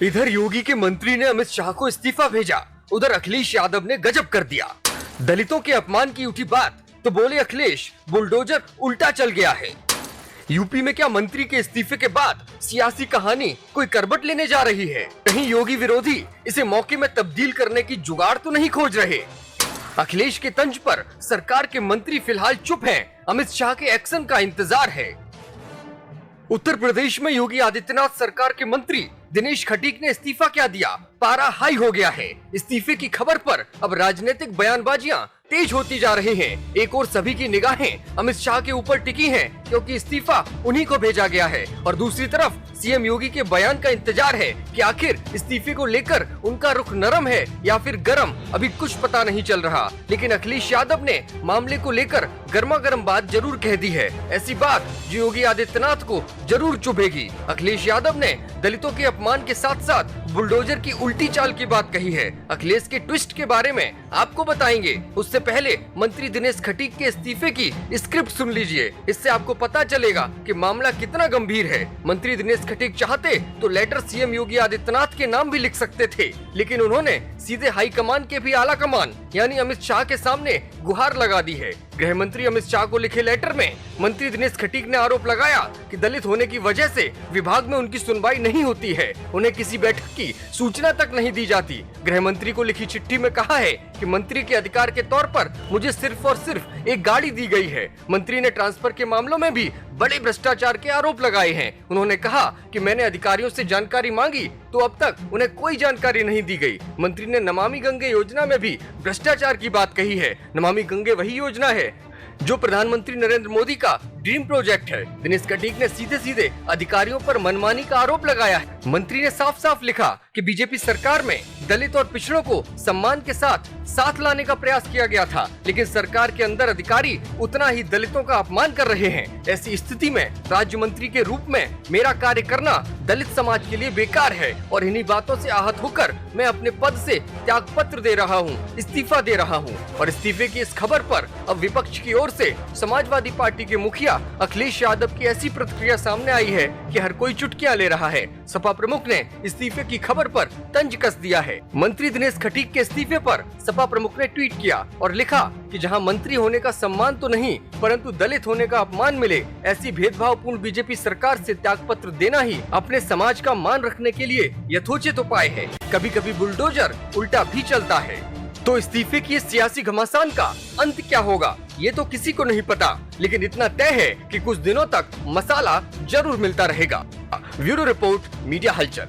इधर योगी के मंत्री ने अमित शाह को इस्तीफा भेजा, उधर अखिलेश यादव ने गजब कर दिया। दलितों के अपमान की उठी बात तो बोले अखिलेश, बुलडोजर उल्टा चल गया है। यूपी में क्या मंत्री के इस्तीफे के बाद सियासी कहानी कोई करवट लेने जा रही है? कहीं योगी विरोधी इसे मौके में तब्दील करने की जुगाड़ तो नहीं खोज रहे? अखिलेश के तंज पर सरकार के मंत्री फिलहाल चुप हैं, अमित शाह के एक्शन का इंतजार है। उत्तर प्रदेश में योगी आदित्यनाथ सरकार के मंत्री दिनेश खटीक ने इस्तीफा क्या दिया, पारा हाई हो गया है। इस्तीफे की खबर पर अब राजनीतिक बयानबाजियां तेज होती जा रही हैं। एक और सभी की निगाहें अमित शाह के ऊपर टिकी हैं, क्योंकि इस्तीफा उन्हीं को भेजा गया है और दूसरी तरफ सीएम योगी के बयान का इंतजार है कि आखिर इस्तीफे को लेकर उनका रुख नरम है या फिर गरम, अभी कुछ पता नहीं चल रहा। लेकिन अखिलेश यादव ने मामले को लेकर गर्मा गर्म बात जरूर कह दी है, ऐसी बात जो योगी आदित्यनाथ को जरूर चुभेगी। अखिलेश यादव ने दलितों के अपमान के साथ साथ बुलडोजर की उल्टी चाल की बात कही है। अखिलेश के ट्विस्ट के बारे में आपको बताएंगे, उससे पहले मंत्री दिनेश खटीक के इस्तीफे की स्क्रिप्ट सुन लीजिए, इससे आपको पता चलेगा कि मामला कितना गंभीर है। मंत्री दिनेश खटीक चाहते तो लेटर सीएम योगी आदित्यनाथ के नाम भी लिख सकते थे, लेकिन उन्होंने सीधे हाई कमान के भी आला कमान यानी अमित शाह के सामने गुहार लगा दी है। गृह मंत्री अमित शाह को लिखे लेटर में मंत्री दिनेश खटीक ने आरोप लगाया कि दलित होने की वजह से विभाग में उनकी सुनवाई नहीं होती है, उन्हें किसी बैठक की सूचना तक नहीं दी जाती। गृह मंत्री को लिखी चिट्ठी में कहा है कि मंत्री के अधिकार के तौर पर मुझे सिर्फ और सिर्फ एक गाड़ी दी गई है। मंत्री ने ट्रांसफर के मामलों में भी बड़े भ्रष्टाचार के आरोप लगाए हैं। उन्होंने कहा कि मैंने अधिकारियों से जानकारी मांगी तो अब तक उन्हें कोई जानकारी नहीं दी गई। मंत्री ने नमामि गंगे योजना में भी भ्रष्टाचार की बात कही है। नमामि गंगे वही योजना है जो प्रधानमंत्री नरेंद्र मोदी का ड्रीम प्रोजेक्ट है। दिनेश खटीक ने सीधे सीधे अधिकारियों पर मनमानी का आरोप लगाया है। मंत्री ने साफ साफ लिखा कि बीजेपी सरकार में दलित और पिछड़ों को सम्मान के साथ लाने का प्रयास किया गया था, लेकिन सरकार के अंदर अधिकारी उतना ही दलितों का अपमान कर रहे हैं। ऐसी स्थिति में राज्य मंत्री के रूप में मेरा कार्य करना दलित समाज के लिए बेकार है और इन्हीं बातों से आहत होकर मैं अपने पद से त्याग पत्र दे रहा हूँ, इस्तीफा दे रहा हूँ। और इस्तीफे की इस खबर पर अब विपक्ष की ओर से समाजवादी पार्टी के मुखिया अखिलेश यादव की ऐसी प्रतिक्रिया सामने आई है कि हर कोई चुटकियां ले रहा है। सपा प्रमुख ने इस्तीफे की खबर पर तंज कस दिया है। मंत्री दिनेश खटीक के इस्तीफे पर सपा प्रमुख ने ट्वीट किया और लिखा कि जहां मंत्री होने का सम्मान तो नहीं परंतु दलित होने का अपमान मिले, ऐसी भेदभावपूर्ण बीजेपी सरकार से त्यागपत्र देना ही अपने समाज का मान रखने के लिए यथोचित उपाय है। कभी कभी बुलडोजर उल्टा भी चलता है। तो इस्तीफे की इस सियासी घमासान का अंत क्या होगा ये तो किसी को नहीं पता, लेकिन इतना तय है कि कुछ दिनों तक मसाला जरूर मिलता रहेगा। ब्यूरो रिपोर्ट, मीडिया हलचल।